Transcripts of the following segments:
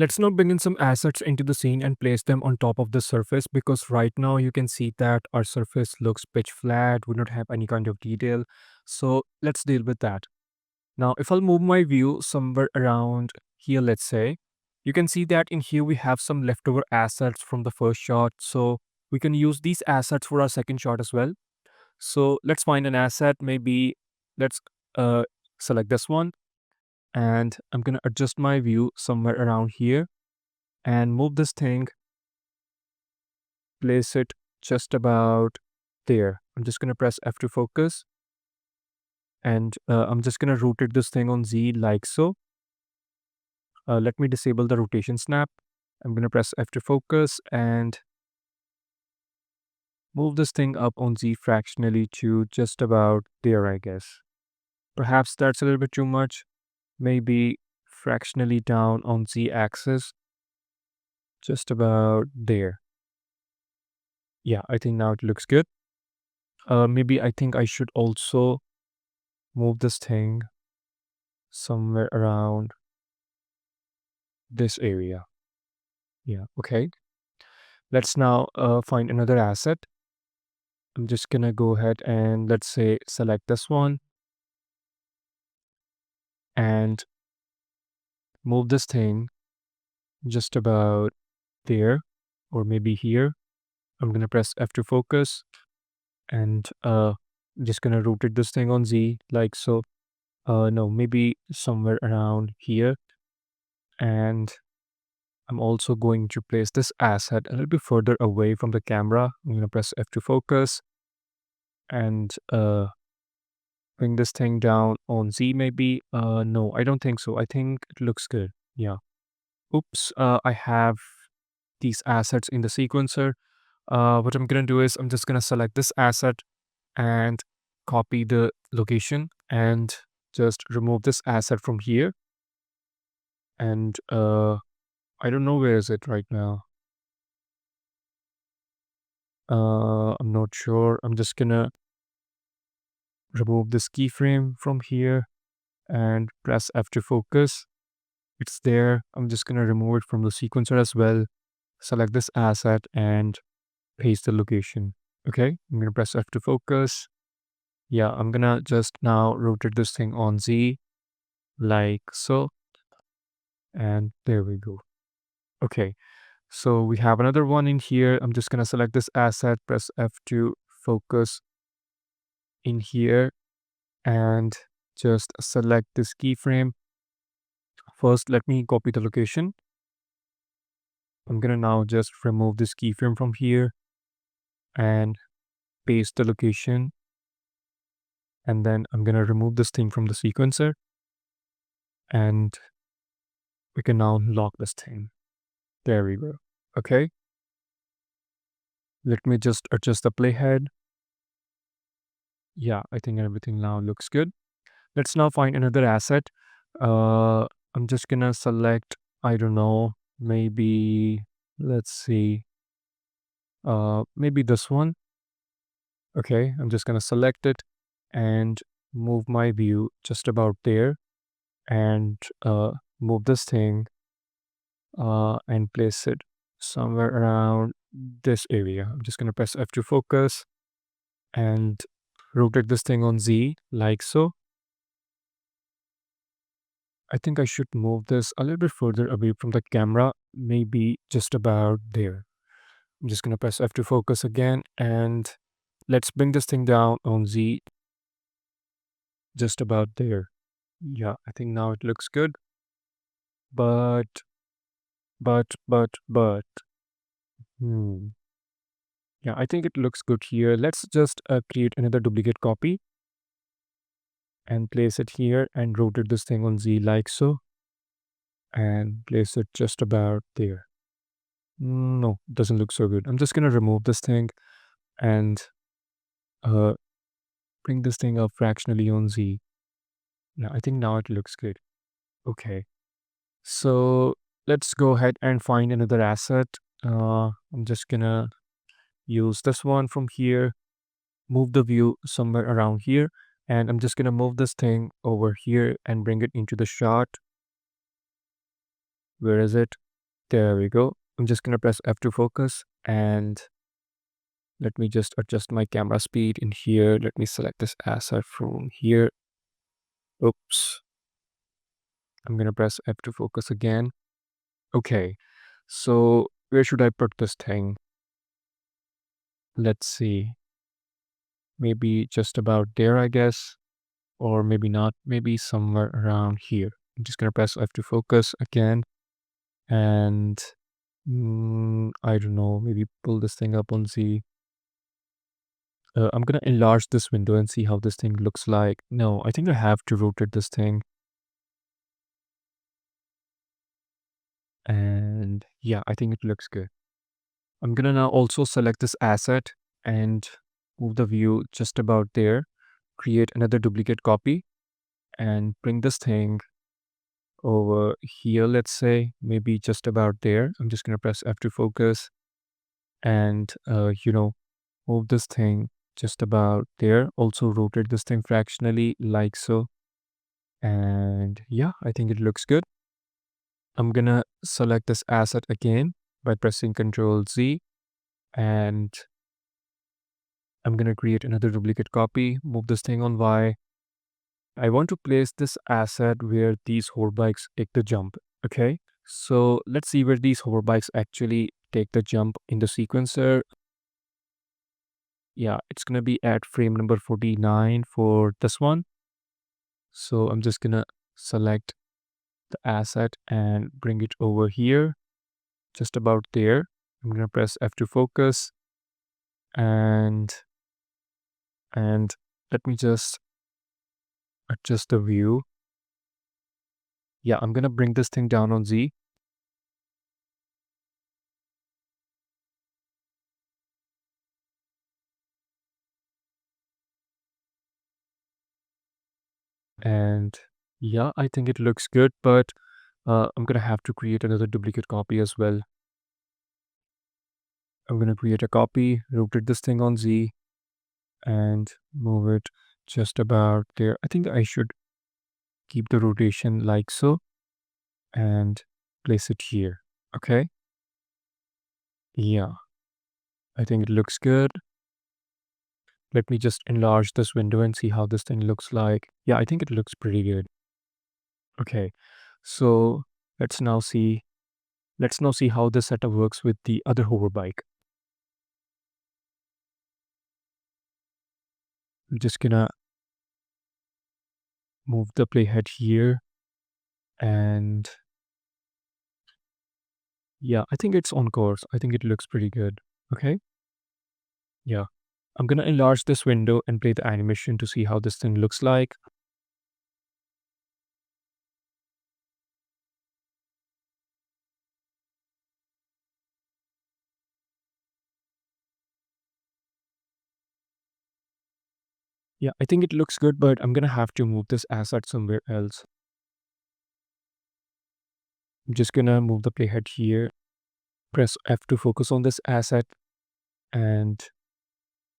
Let's now bring in some assets into the scene and place them on top of the surface, because right now you can see that our surface looks pitch flat, we don't have any kind of detail. So let's deal with that. Now, if I'll move my view somewhere around here, let's say, you can see that in here we have some leftover assets from the first shot. So we can use these assets for our second shot as well. So let's find an asset. Maybe let's uh, select this one, and I'm going to adjust my view somewhere around here and move this thing, place it just about there. I'm just going to press F to focus, and I'm just going to rotate this thing on Z like so. Let me disable the rotation snap. I'm going to press F to focus and move this thing up on Z fractionally to just about there, I guess. Perhaps that's a little bit too much. Maybe fractionally down on Z axis, just about there. Yeah, I think now it looks good. Maybe I think I should also move this thing somewhere around this area. Yeah, okay. Let's now find another asset. I'm just gonna go ahead and let's say select this one and move this thing just about there, or maybe here. I'm gonna press F to focus and just gonna rotate this thing on Z like so. No, maybe somewhere around here. And I'm also going to place this asset a little bit further away from the camera. I'm gonna press F to focus and bring this thing down on Z maybe. No, I don't think so. I think it looks good. Yeah. Oops, I have these assets in the sequencer. What I'm gonna do is I'm just gonna select this asset and copy the location and just remove this asset from here. And I don't know where is it right now. I'm not sure. I'm just gonna remove this keyframe from here and press F to focus. It's there. I'm just gonna remove it from the sequencer as well. Select this asset and paste the location. Okay, I'm gonna press F to focus. Yeah, I'm gonna just now rotate this thing on Z like so. And there we go. Okay, so we have another one in here. I'm just gonna select this asset, press F to focus in here and just select this keyframe. First, let me copy the location. I'm gonna now just remove this keyframe from here and paste the location. And then I'm gonna remove this thing from the sequencer and we can now lock this thing. There we go. Okay. Let me just adjust the playhead. Yeah, I think everything now looks good. Let's now find another asset. I'm just gonna select, I don't know, maybe, let's see, maybe this one. Okay, I'm just gonna select it and move my view just about there and move this thing and place it somewhere around this area. I'm just gonna press F to focus and rotate this thing on Z like so. I think I should move this a little bit further away from the camera, maybe just about there. I'm just gonna press F to focus again and let's bring this thing down on Z just about there. Yeah, I think now it looks good. But, but, hmm. Yeah, I think it looks good here. Let's just create another duplicate copy and place it here and rotate this thing on Z like so and place it just about there. No, it doesn't look so good. I'm just gonna remove this thing and uh, bring this thing up fractionally on Z. Now, I think now it looks good. Okay, so let's go ahead and find another asset. I'm just gonna use this one from here, move the view somewhere around here, and I'm just gonna move this thing over here and bring it into the shot. Where is it? There we go. I'm just gonna press F to focus, and let me just adjust my camera speed in here. Let me select this asset from here. Oops. I'm gonna press F to focus again. Okay. So where should I put this thing? Let's see. Maybe just about there, I guess. Or maybe not. Maybe somewhere around here. I'm just gonna press F to focus again. And I don't know. Maybe pull this thing up on Z. I'm gonna enlarge this window and see how this thing looks like. No, I think I have to rotate this thing. And yeah, I think it looks good. I'm gonna now also select this asset and move the view just about there. Create another duplicate copy and bring this thing over here, let's say, maybe just about there. I'm just gonna press F to focus and, move this thing just about there. Also rotate this thing fractionally like so. And yeah, I think it looks good. I'm gonna select this asset again by pressing Ctrl Z, and I'm gonna create another duplicate copy, move this thing on Y. I want to place this asset where these hoverbikes take the jump. Okay, so let's see where these hoverbikes actually take the jump in the sequencer. Yeah, it's gonna be at frame number 49 for this one. So I'm just gonna select the asset and bring it over here, just about there. I'm gonna press F to focus, and and let me just adjust the view. Yeah, I'm gonna bring this thing down on Z. And yeah, I think it looks good, but I'm gonna have to create another duplicate copy as well. I'm gonna create a copy, rotate this thing on Z, and move it just about there. I think I should keep the rotation like so and place it here. Okay. Yeah, I think it looks good. Let me just enlarge this window and see how this thing looks like. Yeah, I think it looks pretty good. Okay, so let's now see let's now see how this setup works with the other hoverbike. I'm just gonna move the playhead here, and yeah, I think it's on course. I think it looks pretty good. Okay, yeah. I'm gonna enlarge this window and play the animation to see how this thing looks like. Yeah, I think it looks good, but I'm gonna have to move this asset somewhere else. I'm just gonna move the playhead here, press F to focus on this asset, and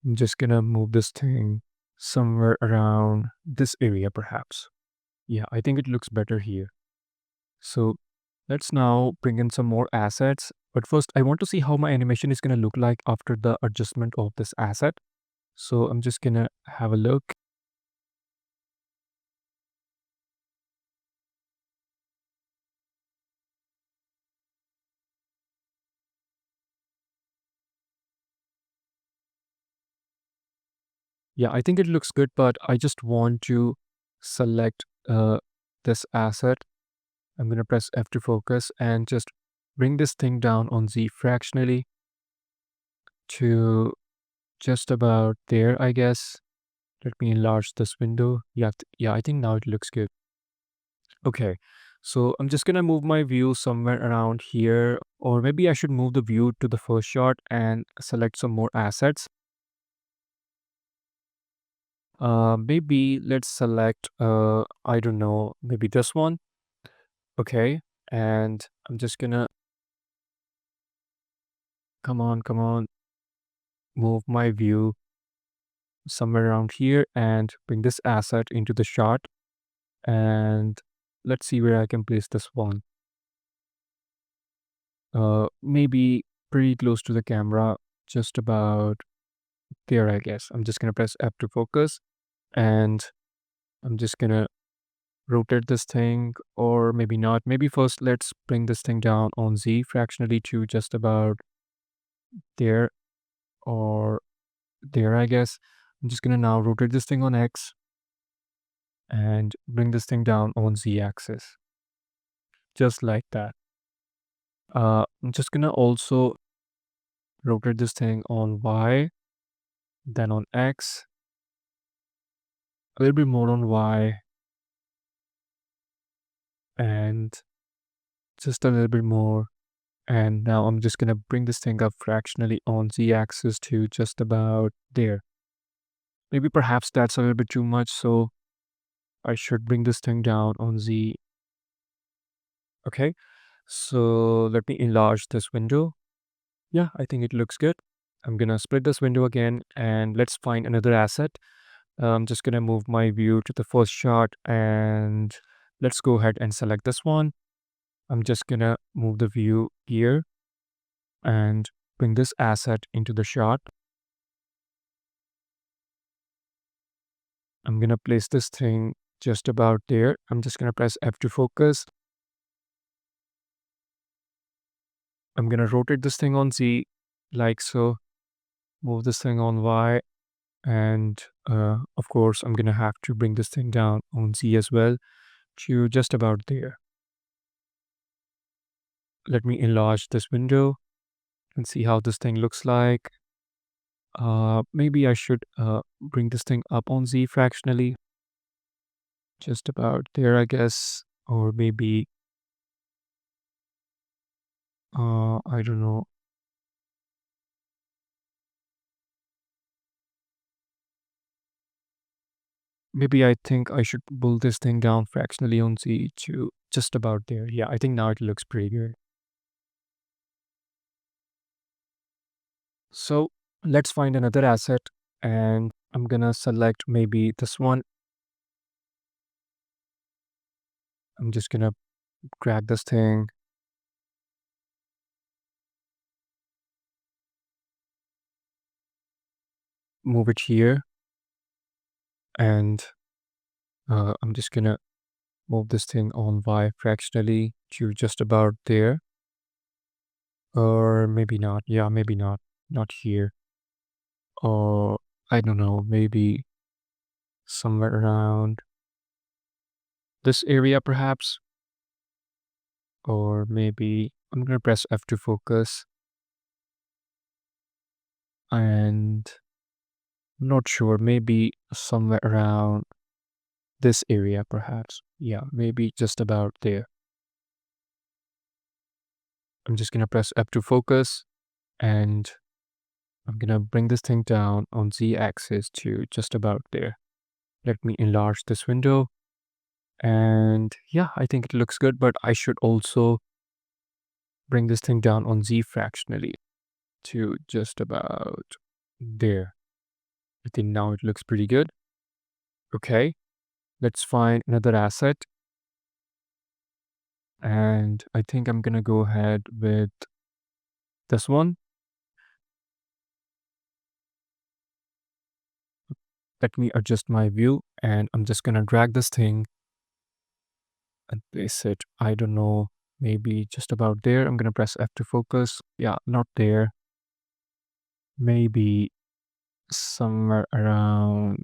I'm just gonna move this thing somewhere around this area perhaps. Yeah, I think it looks better here. So let's now bring in some more assets. But first, I want to see how my animation is gonna look like after the adjustment of this asset. So I'm just gonna have a look. Yeah, I think it looks good, but I just want to select this asset. I'm gonna press F to focus and just bring this thing down on Z fractionally to just about there, I guess. Let me enlarge this window. Yeah, yeah, I think now it looks good. Okay, so I'm just gonna move my view somewhere around here, or maybe I should move the view to the first shot and select some more assets. Maybe let's select, I don't know, maybe this one. Okay, and I'm just gonna, come on, move my view somewhere around here and bring this asset into the shot. And let's see where I can place this one. maybe pretty close to the camera, just about there, I guess. I'm just gonna press F to focus, and I'm just gonna rotate this thing, or maybe not. Maybe first let's bring this thing down on Z fractionally to just about there or there, I guess. I'm just gonna now rotate this thing on X and bring this thing down on Z axis, just like that. I'm just gonna also rotate this thing on Y, then on X, a little bit more on Y, and just a little bit more. And now I'm just gonna bring this thing up fractionally on Z axis to just about there. Maybe perhaps that's a little bit too much, so I should bring this thing down on Z. Okay, so let me enlarge this window. Yeah, I think it looks good. I'm gonna split this window again and let's find another asset. I'm just gonna move my view to the first shot and let's go ahead and select this one. I'm just gonna move the view here and bring this asset into the shot. I'm gonna place this thing just about there. I'm just gonna press F to focus. I'm gonna rotate this thing on Z like so, move this thing on Y, and of course, I'm gonna have to bring this thing down on Z as well to just about there. Let me enlarge this window and see how this thing looks like. Maybe I should bring this thing up on Z fractionally, just about there, I guess, or maybe I don't know. Maybe I think I should pull this thing down fractionally on Z to just about there. Yeah, I think now it looks pretty good. So let's find another asset and I'm gonna select maybe this one. I'm just gonna grab this thing, move it here, and I'm just gonna move this thing on Y fractionally to just about there. Or maybe not. Yeah, maybe not. Not here. Or I don't know, maybe somewhere around this area perhaps. Or maybe I'm gonna press F to focus. And I'm not sure, maybe somewhere around this area perhaps. Yeah, maybe just about there. I'm just gonna press F to focus and I'm gonna bring this thing down on Z axis to just about there. Let me enlarge this window. And yeah, I think it looks good, but I should also bring this thing down on Z fractionally to just about there. I think now it looks pretty good. Okay, let's find another asset. And I think I'm gonna go ahead with this one. Let me adjust my view and I'm just gonna drag this thing and place it, I don't know, maybe just about there. I'm gonna press F to focus. Yeah, not there. Maybe somewhere around,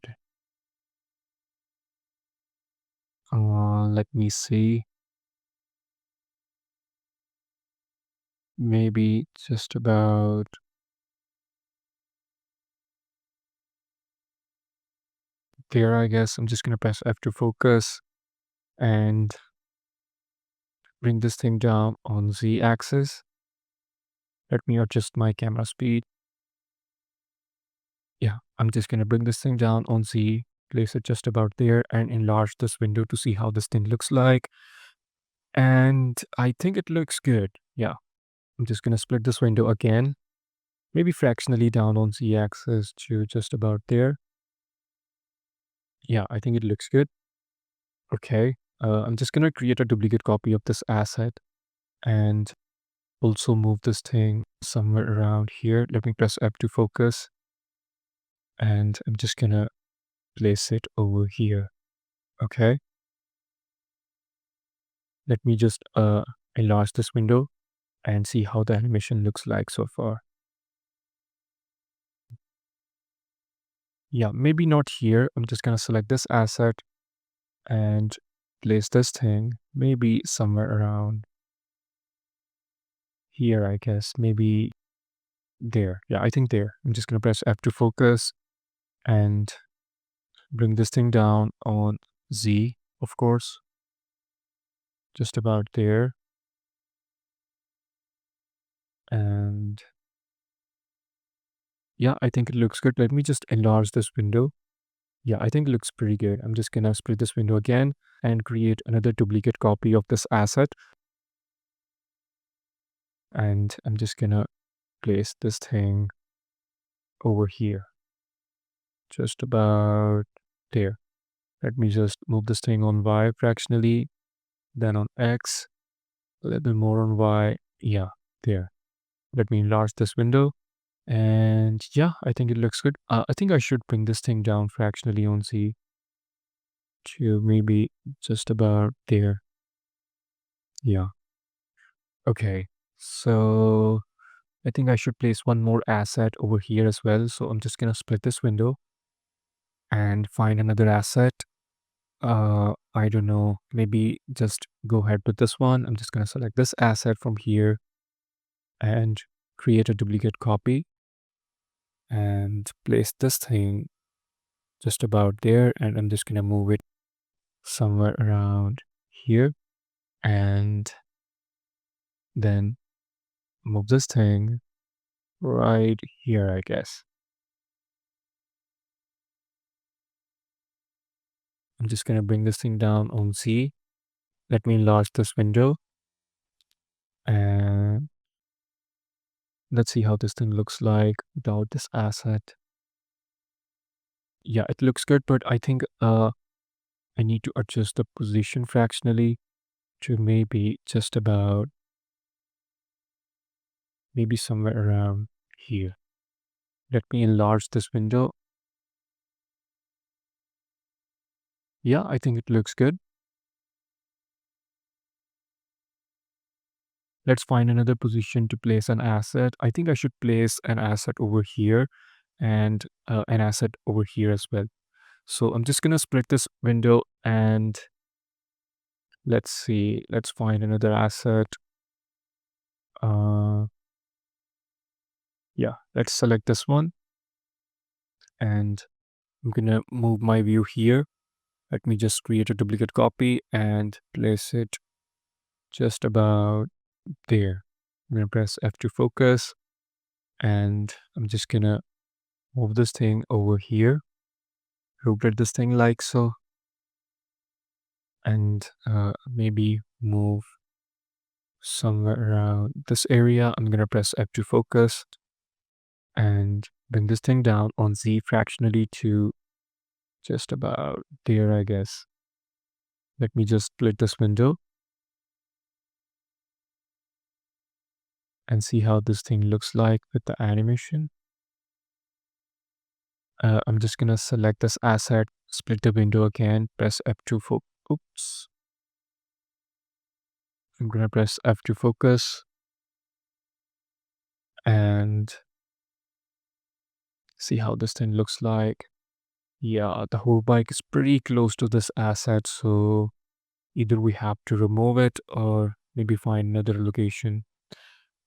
let me see. Maybe just about there, I guess. I'm just gonna press F to focus and bring this thing down on Z axis. Let me adjust my camera speed. Yeah, I'm just gonna bring this thing down on Z, place it just about there, and enlarge this window to see how this thing looks like. And I think it looks good. Yeah, I'm just gonna split this window again, maybe fractionally down on Z axis to just about there. Yeah, I think it looks good. Okay, I'm just gonna create a duplicate copy of this asset and also move this thing somewhere around here. Let me press F to focus, and I'm just gonna place it over here. Okay. Let me just enlarge this window and see how the animation looks like so far. Yeah, maybe not here. I'm just gonna select this asset and place this thing maybe somewhere around here, I guess. Maybe there. Yeah, I think there. I'm just gonna press F to focus and bring this thing down on Z, of course. Just about there. And yeah, I think it looks good. Let me just enlarge this window. Yeah, I think it looks pretty good. I'm just gonna split this window again and create another duplicate copy of this asset. And I'm just gonna place this thing over here. Just about there. Let me just move this thing on Y fractionally, then on X, a little bit more on Y. Yeah, there. Let me enlarge this window. And yeah, I think it looks good. I think I should bring this thing down fractionally on Z to maybe just about there. Yeah. Okay. So I think I should place one more asset over here as well. So I'm just gonna split this window and find another asset. I don't know, maybe just go ahead with this one. I'm just gonna select this asset from here and create a duplicate copy and place this thing just about there. And I'm just gonna move it somewhere around here and then move this thing right here, I guess. I'm just gonna bring this thing down on Z. Let me enlarge this window and let's see how this thing looks like without this asset. Yeah, it looks good, but I think I need to adjust the position fractionally to maybe just about maybe somewhere around here. Let me enlarge this window. Yeah, I think it looks good. Let's find another position to place an asset. I think I should place an asset over here and an asset over here as well. So I'm just gonna split this window and let's see, let's find another asset. Uh, yeah, let's select this one and I'm gonna move my view here. Let me just create a duplicate copy and place it just about there. I'm gonna press F to focus and I'm just gonna move this thing over here, rotate this thing like so, and maybe move somewhere around this area. I'm gonna press F to focus and bring this thing down on Z fractionally to just about there, I guess. Let me just split this window and see how this thing looks like with the animation. I'm just gonna select this asset, split the window again, press F to focus. Oops. I'm gonna press F to focus and see how this thing looks like. Yeah, the whole bike is pretty close to this asset, so either we have to remove it or maybe find another location.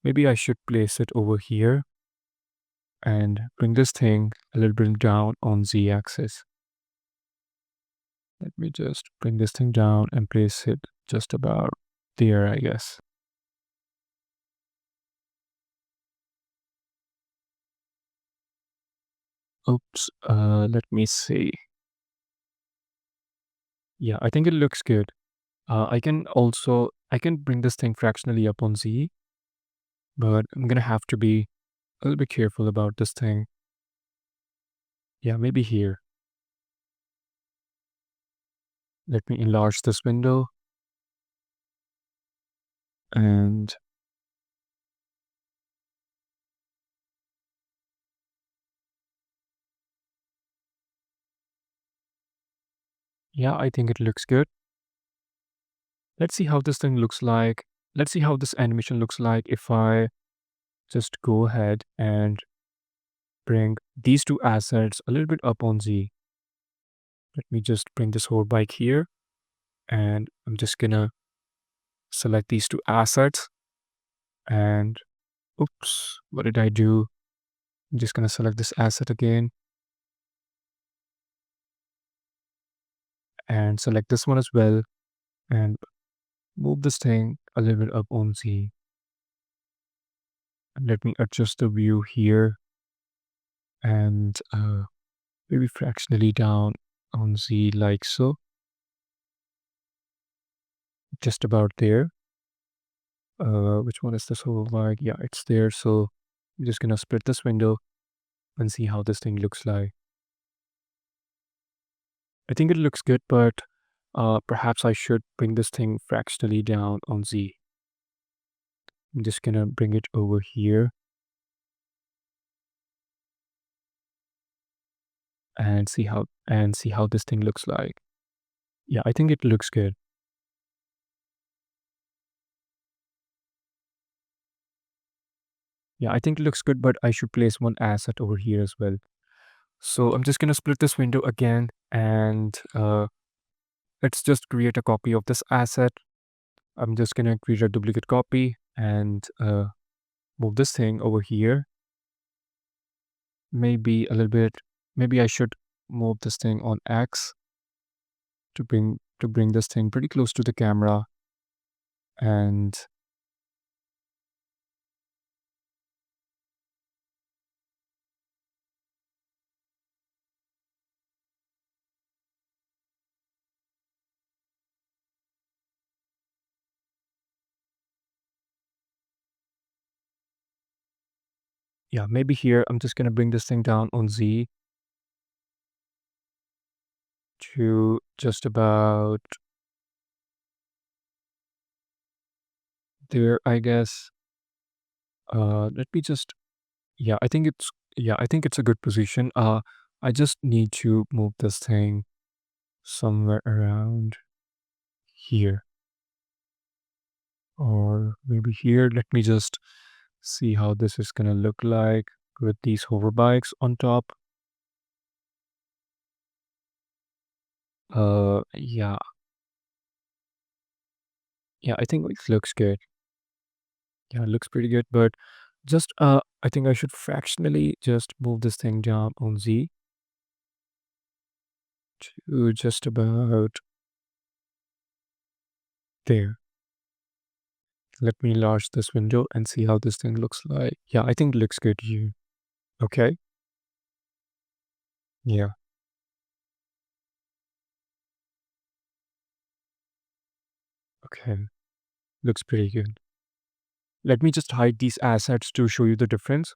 Maybe I should place it over here and bring this thing a little bit down on Z axis. Let me just bring this thing down and place it just about there, I guess. Oops, let me see. Yeah, I think it looks good. I can bring this thing fractionally up on Z, but I'm gonna have to be a little bit careful about this thing. Yeah, maybe here. Let me enlarge this window and Yeah, I think it looks good. Let's see how this thing looks like. Let's see how this animation looks like if I just go ahead and bring these two assets a little bit up on Z. Let me just bring this whole bike here, and I'm just gonna select these two assets, and oops, what did I do? I'm just gonna select this asset again and select this one as well, and move this thing a little bit up on Z. And let me adjust the view here, and maybe fractionally down on Z like so, just about there. Which one is this whole bike? Yeah, it's there. So I'm just gonna split this window and see how this thing looks like. I think it looks good, but perhaps I should bring this thing fractionally down on Z. I'm just gonna bring it over here and see how this thing looks like. Yeah, I think it looks good. Yeah, I think it looks good, but I should place one asset over here as well. So I'm just gonna split this window again, and let's just create a copy of this asset. I'm just gonna create a duplicate copy and move this thing over here. Maybe a little bit. Maybe I should move this thing on X to bring this thing pretty close to the camera. And yeah, maybe here I'm just gonna bring this thing down on Z to just about there, I guess. Let me just yeah, I think it's a good position. I just need to move this thing somewhere around here or maybe here. Let me just see how this is gonna look like with these hover bikes on top. Yeah, yeah, I think it looks good. Yeah, it looks pretty good, but just I think I should fractionally just move this thing down on Z to just about there. Let me enlarge this window and see how this thing looks like. Yeah, I think it looks good. You okay? Yeah, okay. Looks pretty good. Let me just hide these assets to show you the difference.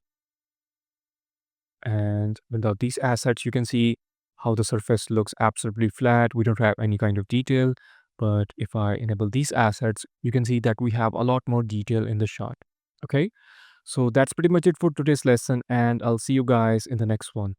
And without these assets, you can see how the surface looks absolutely flat. We don't have any kind of detail. But if I enable these assets, you can see that we have a lot more detail in the shot. Okay, so that's pretty much it for today's lesson, and I'll see you guys in the next one.